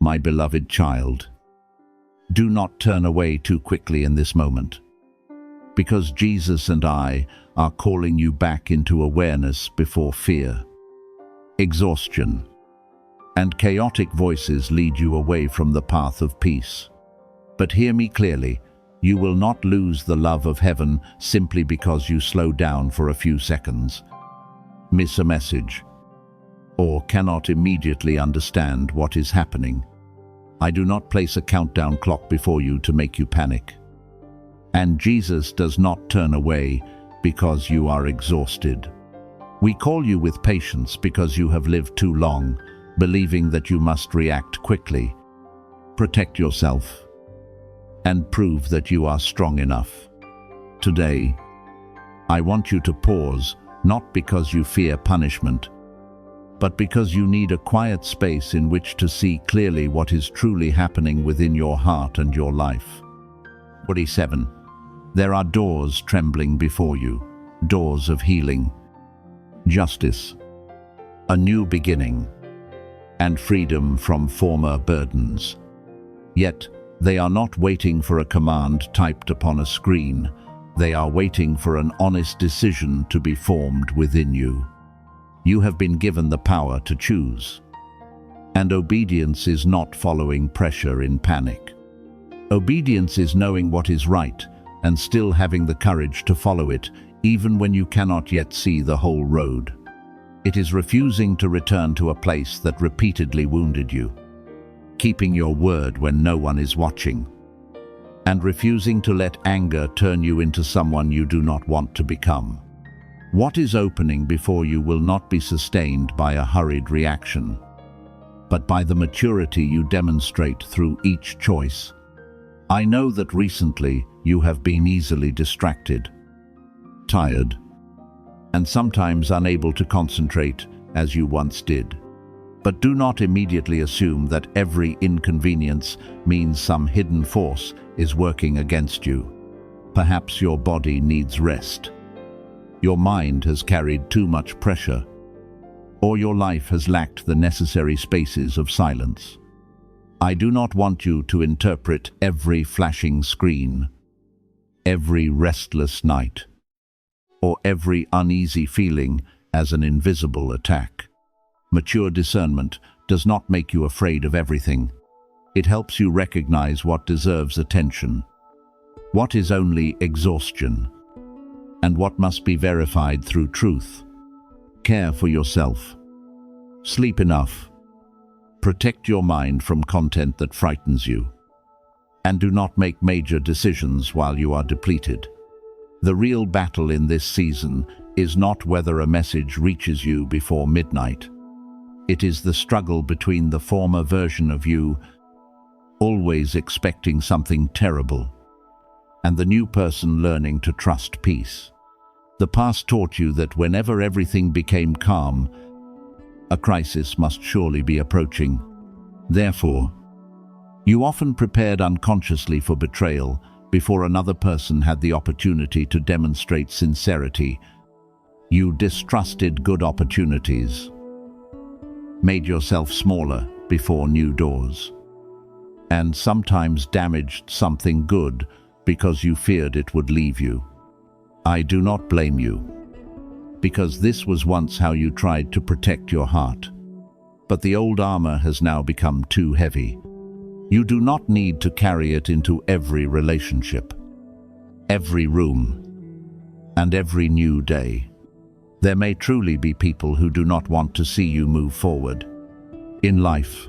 My beloved child, do not turn away too quickly in this moment, because Jesus and I are calling you back into awareness before fear, exhaustion, and chaotic voices lead you away from the path of peace. But hear me clearly, you will not lose the love of heaven simply because you slow down for a few seconds, miss a message, or cannot immediately understand what is happening. I do not place a countdown clock before you to make you panic. And Jesus does not turn away because you are exhausted. We call you with patience because you have lived too long, believing that you must react quickly, protect yourself, and prove that you are strong enough. Today, I want you to pause, not because you fear punishment, but because you need a quiet space in which to see clearly what is truly happening within your heart and your life. 47. There are doors trembling before you, doors of healing, justice, a new beginning, and freedom from former burdens. Yet, they are not waiting for a command typed upon a screen. They are waiting for an honest decision to be formed within you. You have been given the power to choose. And obedience is not following pressure in panic. Obedience is knowing what is right and still having the courage to follow it, even when you cannot yet see the whole road. It is refusing to return to a place that repeatedly wounded you, keeping your word when no one is watching, and refusing to let anger turn you into someone you do not want to become. What is opening before you will not be sustained by a hurried reaction, but by the maturity you demonstrate through each choice. I know that recently you have been easily distracted, tired, and sometimes unable to concentrate as you once did. But do not immediately assume that every inconvenience means some hidden force is working against you. Perhaps your body needs rest. Your mind has carried too much pressure, or your life has lacked the necessary spaces of silence. I do not want you to interpret every flashing screen, every restless night, or every uneasy feeling as an invisible attack. Mature discernment does not make you afraid of everything. It helps you recognize what deserves attention, what is only exhaustion, and what must be verified through truth. Care for yourself. Sleep enough. Protect your mind from content that frightens you. And do not make major decisions while you are depleted. The real battle in this season is not whether a message reaches you before midnight. It is the struggle between the former version of you, always expecting something terrible, and the new person learning to trust peace. The past taught you that whenever everything became calm, a crisis must surely be approaching. Therefore, you often prepared unconsciously for betrayal before another person had the opportunity to demonstrate sincerity. You distrusted good opportunities, made yourself smaller before new doors, and sometimes damaged something good because you feared it would leave you. I do not blame you, because this was once how you tried to protect your heart. But the old armor has now become too heavy. You do not need to carry it into every relationship, every room, and every new day. There may truly be people who do not want to see you move forward. In life,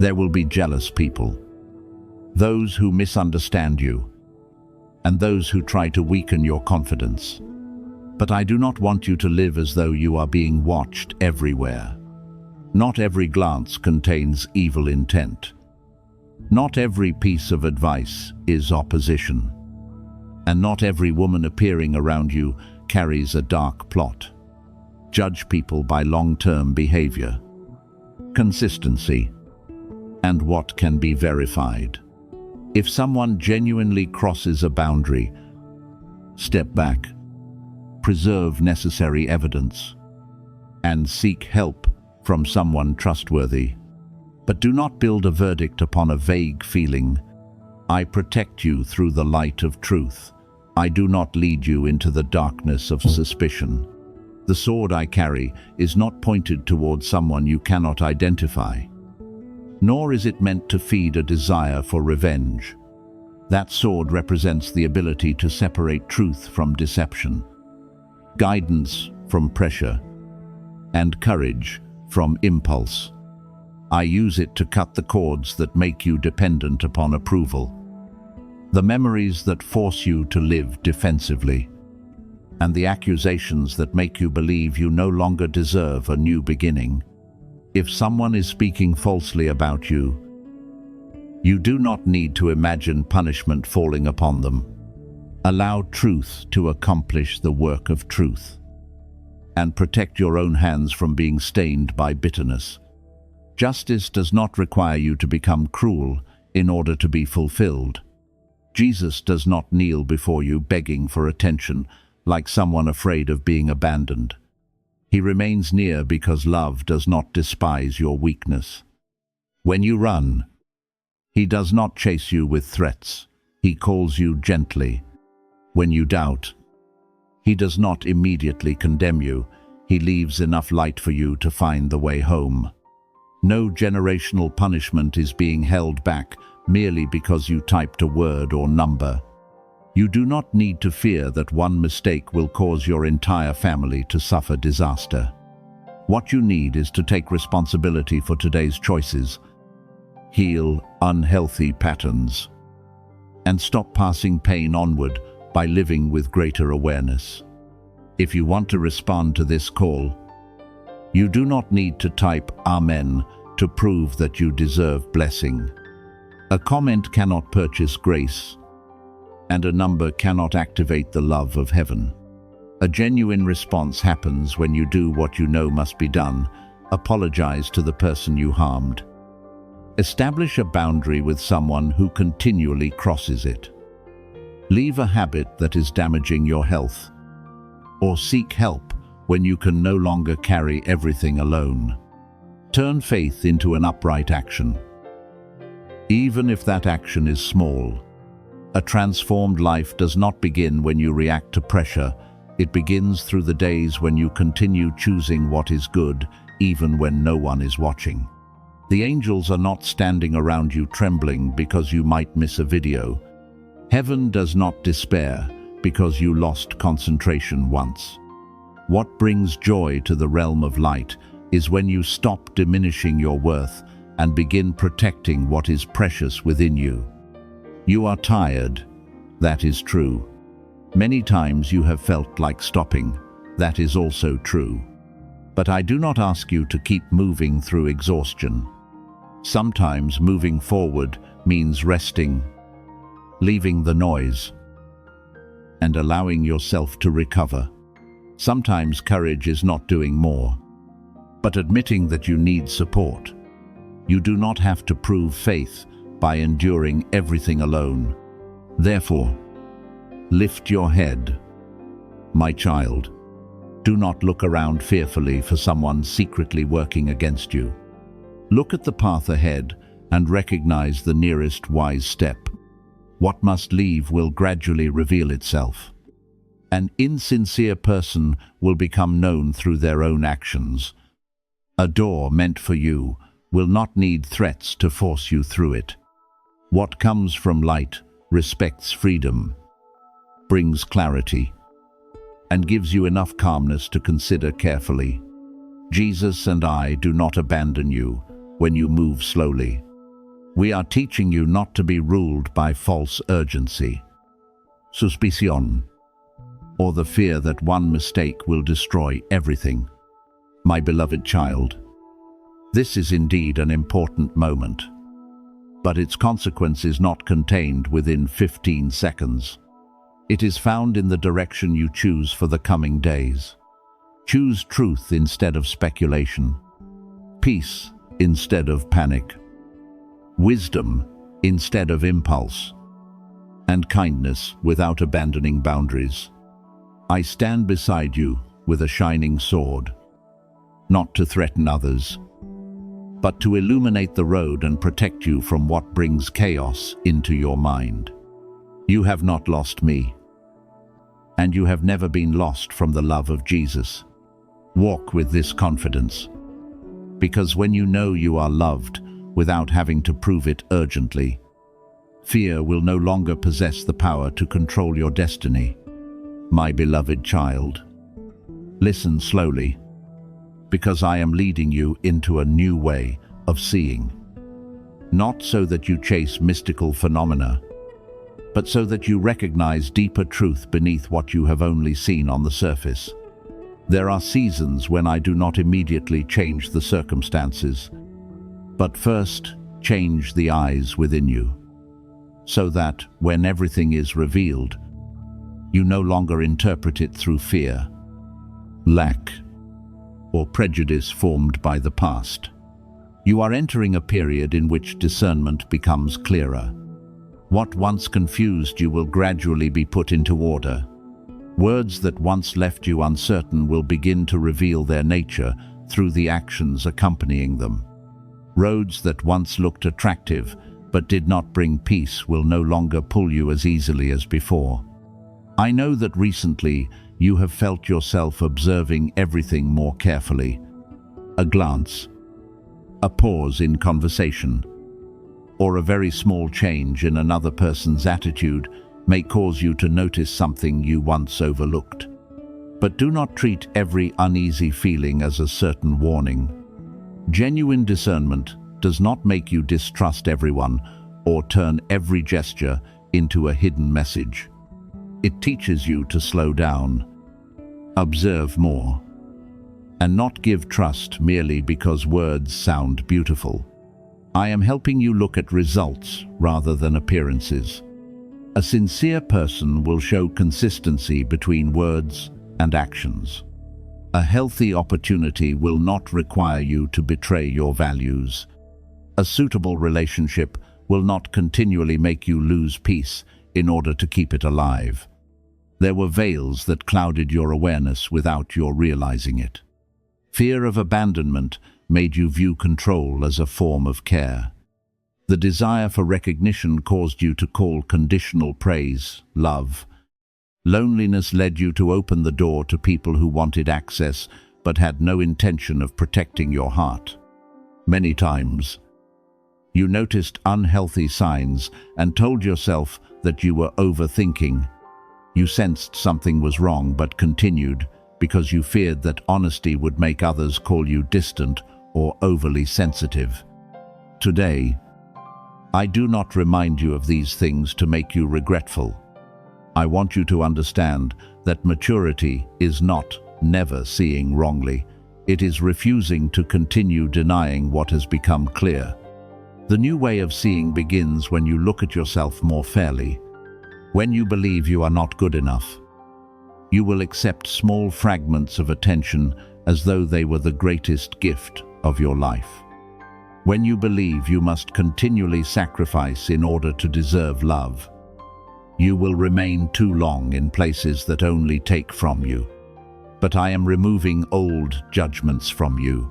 there will be jealous people, those who misunderstand you, and those who try to weaken your confidence. But I do not want you to live as though you are being watched everywhere. Not every glance contains evil intent. Not every piece of advice is opposition. And not every woman appearing around you carries a dark plot. Judge people by long-term behavior, consistency, and what can be verified. If someone genuinely crosses a boundary, step back, preserve necessary evidence, and seek help from someone trustworthy. But do not build a verdict upon a vague feeling. I protect you through the light of truth. I do not lead you into the darkness of suspicion. The sword I carry is not pointed towards someone you cannot identify, nor is it meant to feed a desire for revenge. That sword represents the ability to separate truth from deception, guidance from pressure, and courage from impulse. I use it to cut the cords that make you dependent upon approval, the memories that force you to live defensively, and the accusations that make you believe you no longer deserve a new beginning. If someone is speaking falsely about you, you do not need to imagine punishment falling upon them. Allow truth to accomplish the work of truth, and protect your own hands from being stained by bitterness. Justice does not require you to become cruel in order to be fulfilled. Jesus does not kneel before you begging for attention like someone afraid of being abandoned. He remains near because love does not despise your weakness. When you run, he does not chase you with threats. He calls you gently. When you doubt, he does not immediately condemn you. He leaves enough light for you to find the way home. No generational punishment is being held back merely because you typed a word or number. You do not need to fear that one mistake will cause your entire family to suffer disaster. What you need is to take responsibility for today's choices, heal unhealthy patterns, and stop passing pain onward by living with greater awareness. If you want to respond to this call, you do not need to type Amen to prove that you deserve blessing. A comment cannot purchase grace, and a number cannot activate the love of heaven. A genuine response happens when you do what you know must be done. Apologize to the person you harmed. Establish a boundary with someone who continually crosses it. Leave a habit that is damaging your health, or seek help when you can no longer carry everything alone. Turn faith into an upright action. Even if that action is small, a transformed life does not begin when you react to pressure. It begins through the days when you continue choosing what is good, even when no one is watching. The angels are not standing around you trembling because you might miss a video. Heaven does not despair because you lost concentration once. What brings joy to the realm of light is when you stop diminishing your worth and begin protecting what is precious within you. You are tired. That is true. Many times you have felt like stopping. That is also true. But I do not ask you to keep moving through exhaustion. Sometimes moving forward means resting, leaving the noise, and allowing yourself to recover. Sometimes courage is not doing more, but admitting that you need support. You do not have to prove faith by enduring everything alone. Therefore, lift your head, my child. Do not look around fearfully for someone secretly working against you. Look at the path ahead and recognize the nearest wise step. What must leave will gradually reveal itself. An insincere person will become known through their own actions. A door meant for you will not need threats to force you through it. What comes from light respects freedom, brings clarity, and gives you enough calmness to consider carefully. Jesus and I do not abandon you when you move slowly. We are teaching you not to be ruled by false urgency, suspicion, or the fear that one mistake will destroy everything. My beloved child, this is indeed an important moment, but its consequence is not contained within 15 seconds. It is found in the direction you choose for the coming days. Choose truth instead of speculation, peace instead of panic, wisdom instead of impulse, and kindness without abandoning boundaries. I stand beside you with a shining sword, not to threaten others, but to illuminate the road and protect you from what brings chaos into your mind. You have not lost me, and you have never been lost from the love of Jesus. Walk with this confidence, because when you know you are loved without having to prove it urgently, fear will no longer possess the power to control your destiny. My beloved child, listen slowly, because I am leading you into a new way of seeing. Not so that you chase mystical phenomena, but so that you recognize deeper truth beneath what you have only seen on the surface. There are seasons when I do not immediately change the circumstances, but first change the eyes within you, so that when everything is revealed, you no longer interpret it through fear, lack, or prejudice formed by the past. You are entering a period in which discernment becomes clearer. What once confused you will gradually be put into order. Words that once left you uncertain will begin to reveal their nature through the actions accompanying them. Roads that once looked attractive but did not bring peace will no longer pull you as easily as before. I know that recently you have felt yourself observing everything more carefully. A glance, a pause in conversation, or a very small change in another person's attitude may cause you to notice something you once overlooked. But do not treat every uneasy feeling as a certain warning. Genuine discernment does not make you distrust everyone or turn every gesture into a hidden message. It teaches you to slow down, observe more, and not give trust merely because words sound beautiful. I am helping you look at results rather than appearances. A sincere person will show consistency between words and actions. A healthy opportunity will not require you to betray your values. A suitable relationship will not continually make you lose peace in order to keep it alive. There were veils that clouded your awareness without your realizing it. Fear of abandonment made you view control as a form of care. The desire for recognition caused you to call conditional praise love. Loneliness led you to open the door to people who wanted access but had no intention of protecting your heart. Many times, you noticed unhealthy signs and told yourself that you were overthinking. You sensed something was wrong but continued because you feared that honesty would make others call you distant or overly sensitive. Today, I do not remind you of these things to make you regretful. I want you to understand that maturity is not never seeing wrongly. It is refusing to continue denying what has become clear. The new way of seeing begins when you look at yourself more fairly. When you believe you are not good enough, you will accept small fragments of attention as though they were the greatest gift of your life. When you believe you must continually sacrifice in order to deserve love, you will remain too long in places that only take from you. But I am removing old judgments from you.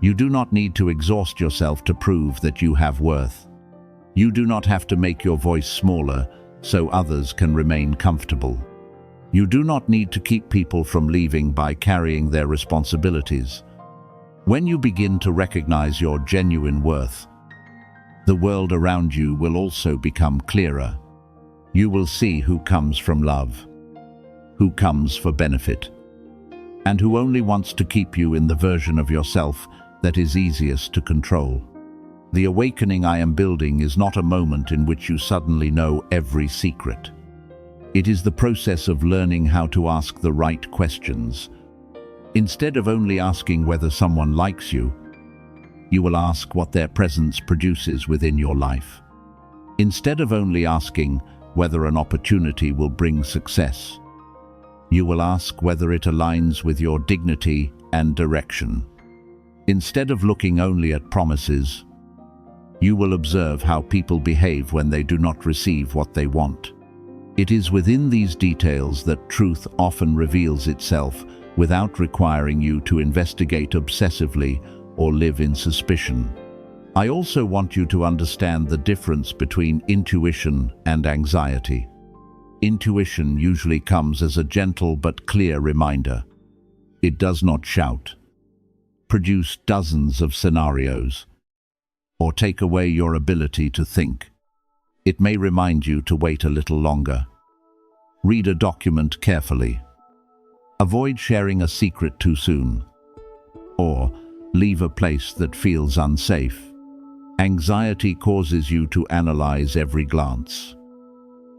You do not need to exhaust yourself to prove that you have worth. You do not have to make your voice smaller so others can remain comfortable. You do not need to keep people from leaving by carrying their responsibilities. When you begin to recognize your genuine worth, the world around you will also become clearer. You will see who comes from love, who comes for benefit, and who only wants to keep you in the version of yourself that is easiest to control. The awakening I am building is not a moment in which you suddenly know every secret. It is the process of learning how to ask the right questions. Instead of only asking whether someone likes you, you will ask what their presence produces within your life. Instead of only asking whether an opportunity will bring success, you will ask whether it aligns with your dignity and direction. Instead of looking only at promises, you will observe how people behave when they do not receive what they want. It is within these details that truth often reveals itself without requiring you to investigate obsessively or live in suspicion. I also want you to understand the difference between intuition and anxiety. Intuition usually comes as a gentle but clear reminder. It does not shout, produce dozens of scenarios, or take away your ability to think. It may remind you to wait a little longer. Read a document carefully. Avoid sharing a secret too soon. Or leave a place that feels unsafe. Anxiety causes you to analyze every glance,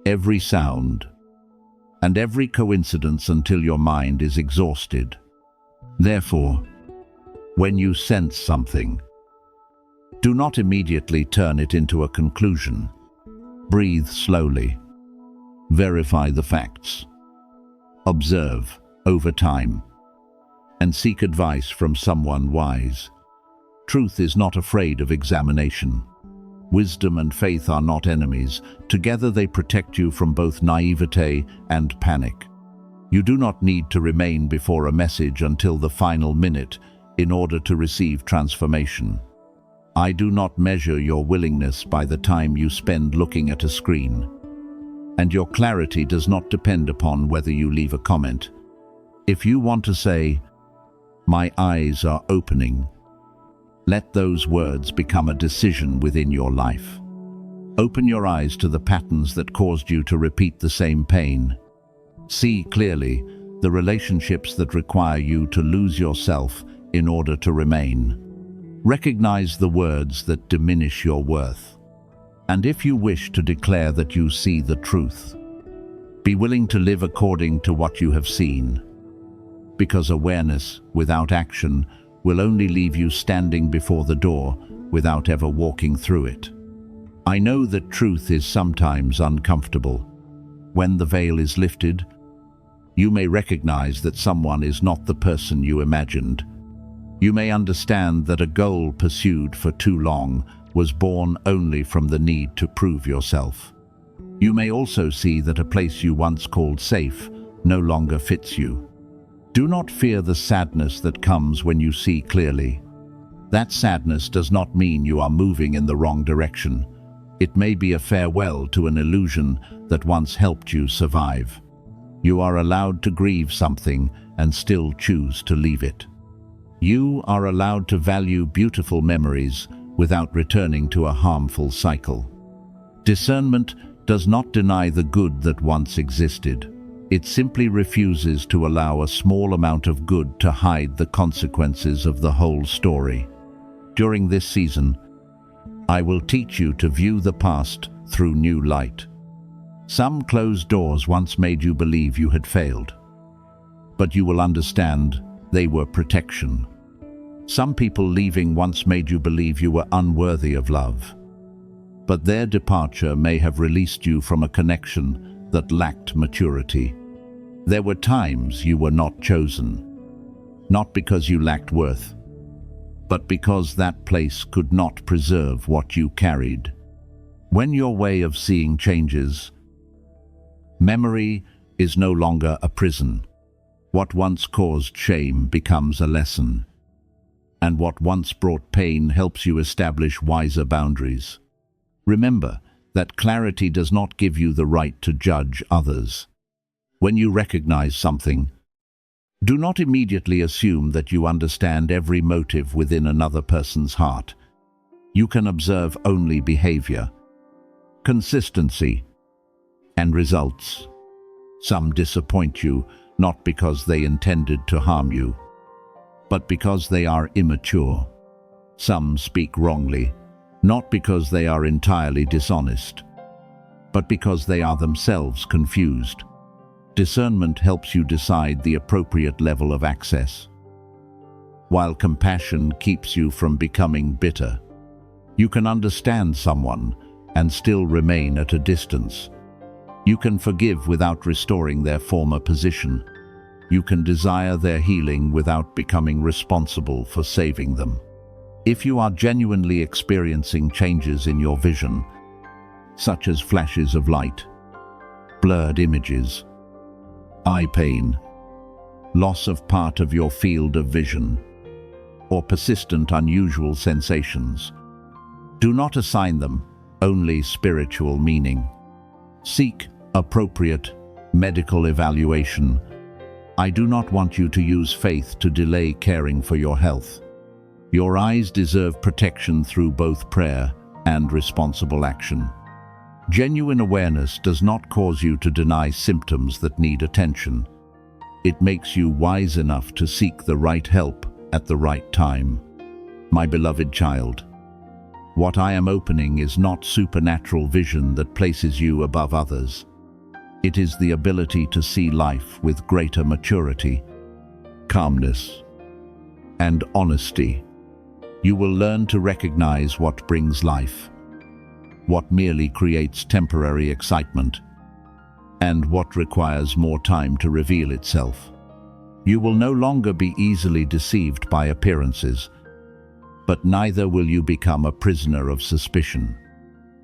every sound, and every coincidence until your mind is exhausted. Therefore, when you sense something, do not immediately turn it into a conclusion. Breathe slowly. Verify the facts. Observe over time, and seek advice from someone wise. Truth is not afraid of examination. Wisdom and faith are not enemies. Together they protect you from both naivete and panic. You do not need to remain before a message until the final minute in order to receive transformation. I do not measure your willingness by the time you spend looking at a screen. And your clarity does not depend upon whether you leave a comment. If you want to say, "My eyes are opening," let those words become a decision within your life. Open your eyes to the patterns that caused you to repeat the same pain. See clearly the relationships that require you to lose yourself in order to remain. Recognize the words that diminish your worth. And if you wish to declare that you see the truth, be willing to live according to what you have seen. Because awareness without action will only leave you standing before the door without ever walking through it. I know that truth is sometimes uncomfortable. When the veil is lifted, you may recognize that someone is not the person you imagined. You may understand that a goal pursued for too long was born only from the need to prove yourself. You may also see that a place you once called safe no longer fits you. Do not fear the sadness that comes when you see clearly. That sadness does not mean you are moving in the wrong direction. It may be a farewell to an illusion that once helped you survive. You are allowed to grieve something and still choose to leave it. You are allowed to value beautiful memories without returning to a harmful cycle. Discernment does not deny the good that once existed. It simply refuses to allow a small amount of good to hide the consequences of the whole story. During this season, I will teach you to view the past through new light. Some closed doors once made you believe you had failed, but you will understand they were protection. Some people leaving once made you believe you were unworthy of love, but their departure may have released you from a connection that lacked maturity. There were times you were not chosen, not because you lacked worth, but because that place could not preserve what you carried. When your way of seeing changes, memory is no longer a prison. What once caused shame becomes a lesson, and what once brought pain helps you establish wiser boundaries. Remember that clarity does not give you the right to judge others. When you recognize something, do not immediately assume that you understand every motive within another person's heart. You can observe only behavior, consistency, and results. Some disappoint you not because they intended to harm you, but because they are immature. Some speak wrongly, not because they are entirely dishonest, but because they are themselves confused. Discernment helps you decide the appropriate level of access, while compassion keeps you from becoming bitter. You can understand someone and still remain at a distance. You can forgive without restoring their former position. You can desire their healing without becoming responsible for saving them. If you are genuinely experiencing changes in your vision, such as flashes of light, blurred images, eye pain, loss of part of your field of vision, or persistent unusual sensations. Do not assign them only spiritual meaning. Seek appropriate medical evaluation. I do not want you to use faith to delay caring for your health. Your eyes deserve protection through both prayer and responsible action. Genuine awareness does not cause you to deny symptoms that need attention. It makes you wise enough to seek the right help at the right time. My beloved child, what I am opening is not supernatural vision that places you above others. It is the ability to see life with greater maturity, calmness, and honesty. You will learn to recognize what brings life, what merely creates temporary excitement, and what requires more time to reveal itself. You will no longer be easily deceived by appearances, but neither will you become a prisoner of suspicion.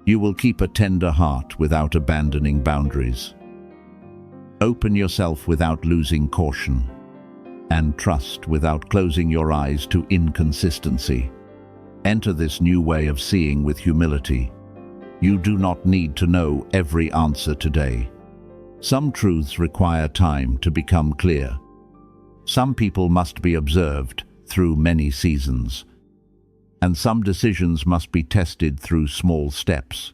You will keep a tender heart without abandoning boundaries. Open yourself without losing caution, and trust without closing your eyes to inconsistency. Enter this new way of seeing with humility. You do not need to know every answer today. Some truths require time to become clear. Some people must be observed through many seasons, and some decisions must be tested through small steps.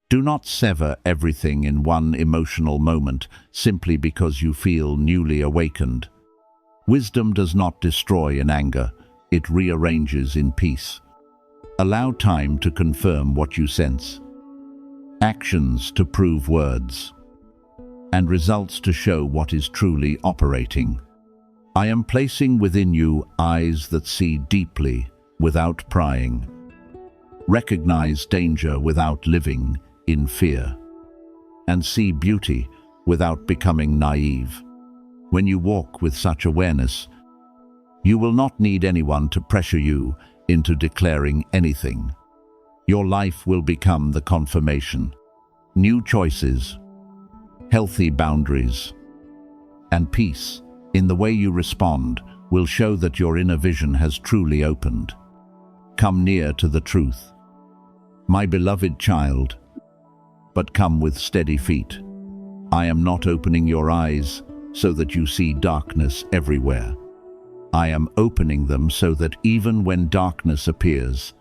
Do not sever everything in one emotional moment simply because you feel newly awakened. Wisdom does not destroy in anger, it rearranges in peace. Allow time to confirm what you sense, actions to prove words, and results to show what is truly operating. I am placing within you eyes that see deeply without prying. Recognize danger without living in fear, and see beauty without becoming naive. When you walk with such awareness, you will not need anyone to pressure you into declaring anything. Your life will become the confirmation. New choices, healthy boundaries, and peace in the way you respond will show that your inner vision has truly opened. Come near to the truth, my beloved child, but come with steady feet. I am not opening your eyes so that you see darkness everywhere. I am opening them so that even when darkness appears,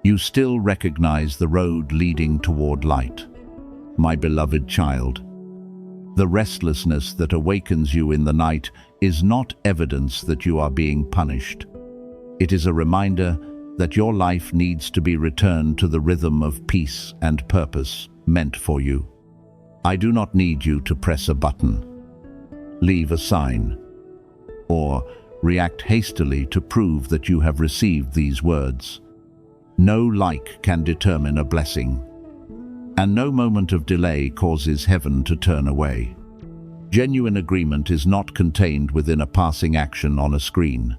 you still recognize the road leading toward light. My beloved child, the restlessness that awakens you in the night is not evidence that you are being punished. It is a reminder that your life needs to be returned to the rhythm of peace and purpose meant for you. I do not need you to press a button, leave a sign, or react hastily to prove that you have received these words. No like can determine a blessing, and no moment of delay causes heaven to turn away. Genuine agreement is not contained within a passing action on a screen,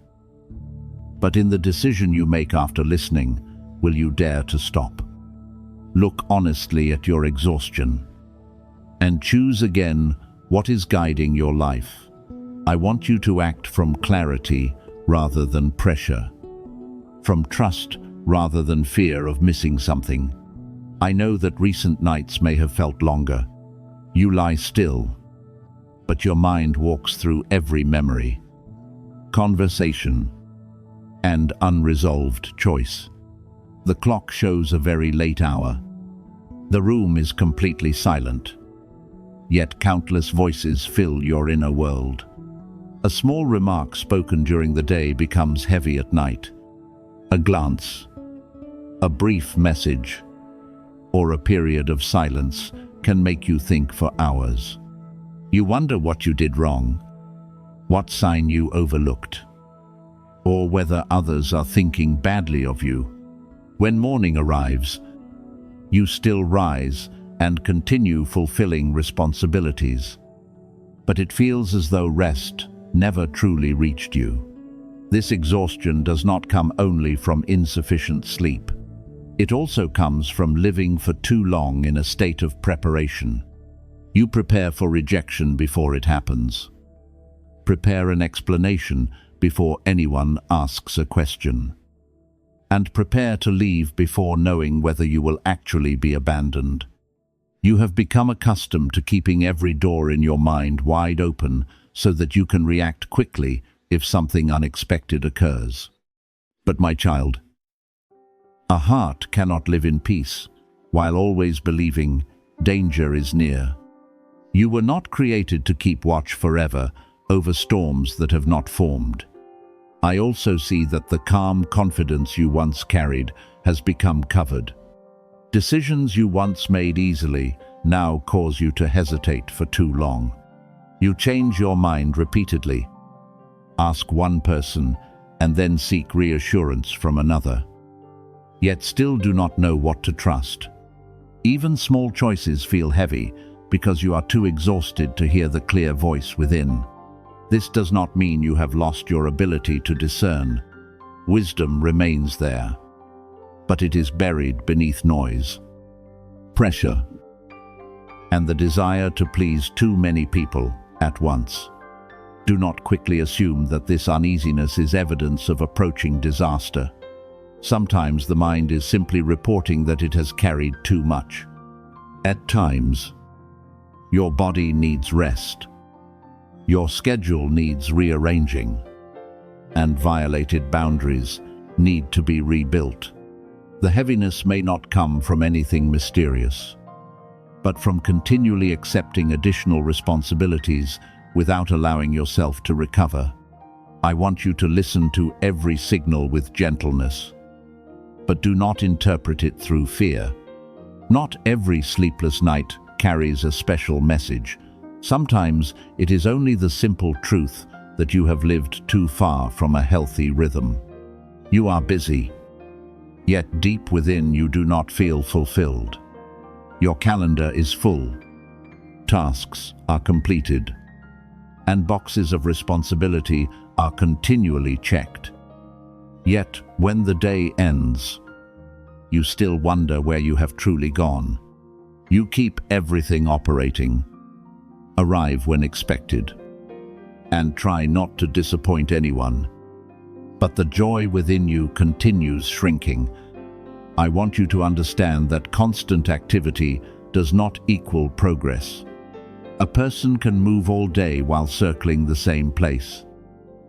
but in the decision you make after listening. Will you dare to stop? Look honestly at your exhaustion and choose again what is guiding your life. I want you to act from clarity rather than pressure, from trust rather than fear of missing something. I know that recent nights may have felt longer. You lie still, but your mind walks through every memory, conversation, and unresolved choice. The clock shows a very late hour. The room is completely silent, yet countless voices fill your inner world. A small remark spoken during the day becomes heavy at night. A glance, a brief message, or a period of silence can make you think for hours. You wonder what you did wrong, what sign you overlooked, or whether others are thinking badly of you. When morning arrives, you still rise and continue fulfilling responsibilities, but it feels as though rest never truly reached you. This exhaustion does not come only from insufficient sleep. It also comes from living for too long in a state of preparation. You prepare for rejection before it happens. Prepare an explanation before anyone asks a question. And prepare to leave before knowing whether you will actually be abandoned. You have become accustomed to keeping every door in your mind wide open so that you can react quickly if something unexpected occurs. But my child, a heart cannot live in peace while always believing danger is near. You were not created to keep watch forever over storms that have not formed. I also see that the calm confidence you once carried has become covered. Decisions you once made easily now cause you to hesitate for too long. You change your mind repeatedly. Ask one person and then seek reassurance from another. Yet still do not know what to trust. Even small choices feel heavy because you are too exhausted to hear the clear voice within. This does not mean you have lost your ability to discern. Wisdom remains there, but it is buried beneath noise, pressure, and the desire to please too many people at once. Do not quickly assume that this uneasiness is evidence of approaching disaster. Sometimes the mind is simply reporting that it has carried too much. At times, your body needs rest. Your schedule needs rearranging, and violated boundaries need to be rebuilt. The heaviness may not come from anything mysterious, but from continually accepting additional responsibilities without allowing yourself to recover. I want you to listen to every signal with gentleness, but do not interpret it through fear. Not every sleepless night carries a special message. Sometimes it is only the simple truth that you have lived too far from a healthy rhythm. You are busy, yet deep within you do not feel fulfilled. Your calendar is full, tasks are completed, and boxes of responsibility are continually checked. Yet when the day ends, you still wonder where you have truly gone. You keep everything operating, arrive when expected, and try not to disappoint anyone. But the joy within you continues shrinking. I want you to understand that constant activity does not equal progress. A person can move all day while circling the same place.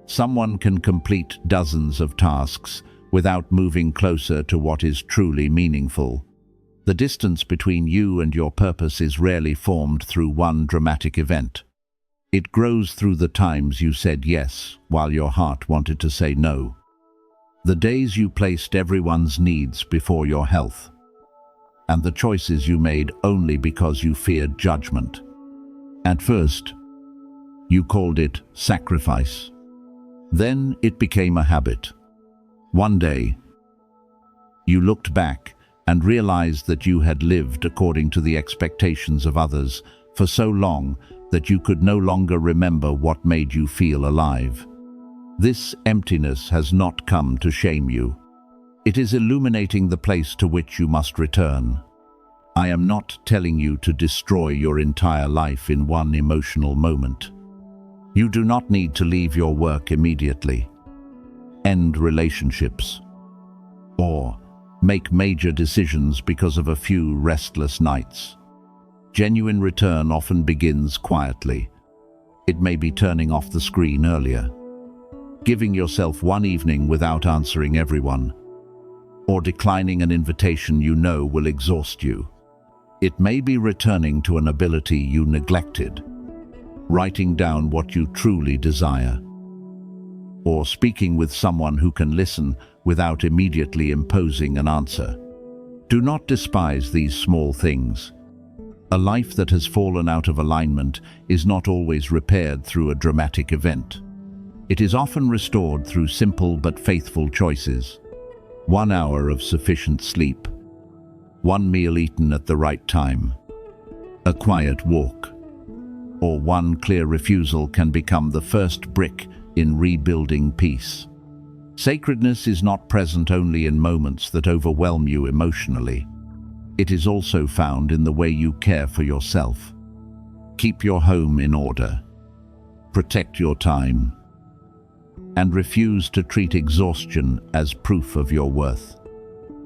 Someone can complete dozens of tasks without moving closer to what is truly meaningful. The distance between you and your purpose is rarely formed through one dramatic event. It grows through the times you said yes while your heart wanted to say no. The days you placed everyone's needs before your health, and the choices you made only because you feared judgment. At first, you called it sacrifice. Then it became a habit. One day, you looked back and realized that you had lived according to the expectations of others for so long that you could no longer remember what made you feel alive. This emptiness has not come to shame you. It is illuminating the place to which you must return. I am not telling you to destroy your entire life in one emotional moment. You do not need to leave your work immediately, end relationships, or make major decisions because of a few restless nights. Genuine return often begins quietly. It may be turning off the screen earlier, giving yourself one evening without answering everyone, or declining an invitation you know will exhaust you. It may be returning to an ability you neglected, writing down what you truly desire, or speaking with someone who can listen without immediately imposing an answer. Do not despise these small things. A life that has fallen out of alignment is not always repaired through a dramatic event. It is often restored through simple but faithful choices. 1 hour of sufficient sleep, one meal eaten at the right time, a quiet walk, or one clear refusal can become the first brick in rebuilding peace. Sacredness is not present only in moments that overwhelm you emotionally. It is also found in the way you care for yourself. Keep your home in order. Protect your time. and refuse to treat exhaustion as proof of your worth.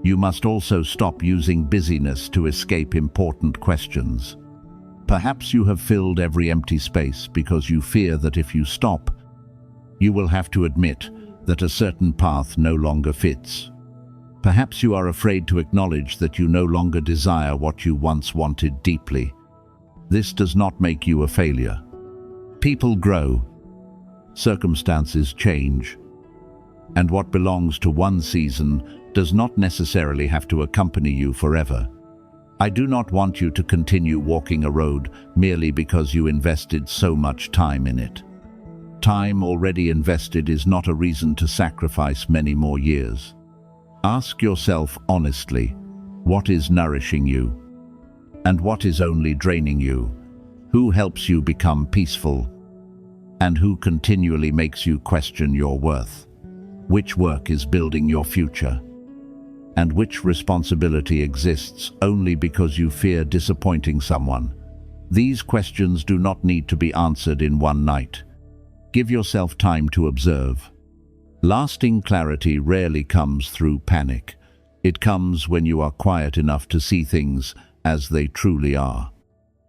You must also stop using busyness to escape important questions. Perhaps you have filled every empty space because you fear that if you stop, you will have to admit that a certain path no longer fits. Perhaps you are afraid to acknowledge that you no longer desire what you once wanted deeply. This does not make you a failure. People grow, circumstances change, and what belongs to one season does not necessarily have to accompany you forever. I do not want you to continue walking a road merely because you invested so much time in it. Time already invested is not a reason to sacrifice many more years. Ask yourself honestly, what is nourishing you? And what is only draining you? Who helps you become peaceful? And who continually makes you question your worth? Which work is building your future? And which responsibility exists only because you fear disappointing someone? These questions do not need to be answered in one night. Give yourself time to observe. Lasting clarity rarely comes through panic. It comes when you are quiet enough to see things as they truly are.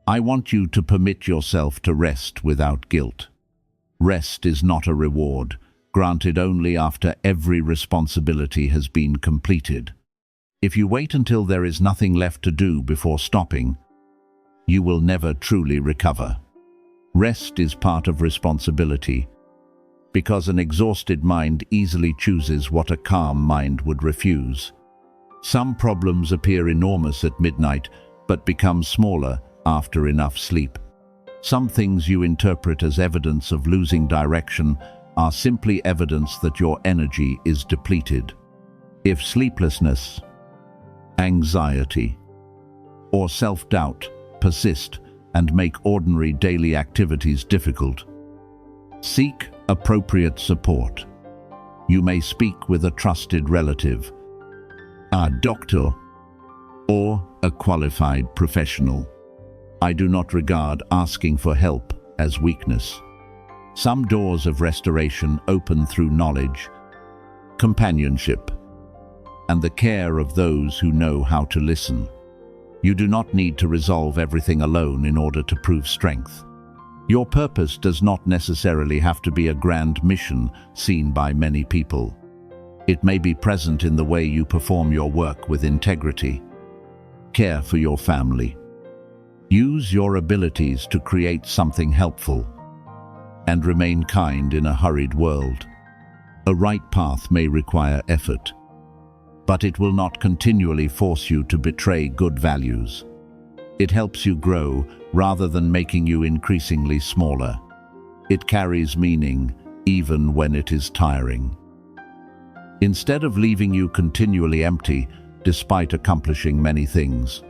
I want you to permit yourself to rest without guilt. Rest is not a reward, granted only after every responsibility has been completed. If you wait until there is nothing left to do before stopping, you will never truly recover. Rest is part of responsibility, because an exhausted mind easily chooses what a calm mind would refuse. Some problems appear enormous at midnight, but become smaller after enough sleep. Some things you interpret as evidence of losing direction are simply evidence that your energy is depleted. If sleeplessness, anxiety, or self-doubt persist and make ordinary daily activities difficult, seek appropriate support. You may speak with a trusted relative, a doctor, or a qualified professional. I do not regard asking for help as weakness. Some doors of restoration open through knowledge, companionship, and the care of those who know how to listen. You do not need to resolve everything alone in order to prove strength. Your purpose does not necessarily have to be a grand mission seen by many people. It may be present in the way you perform your work with integrity. Care for your family. Use your abilities to create something helpful, and remain kind in a hurried world. A right path may require effort, but it will not continually force you to betray good values. It helps you grow rather than making you increasingly smaller. It carries meaning even when it is tiring. Instead of leaving you continually empty despite accomplishing many things,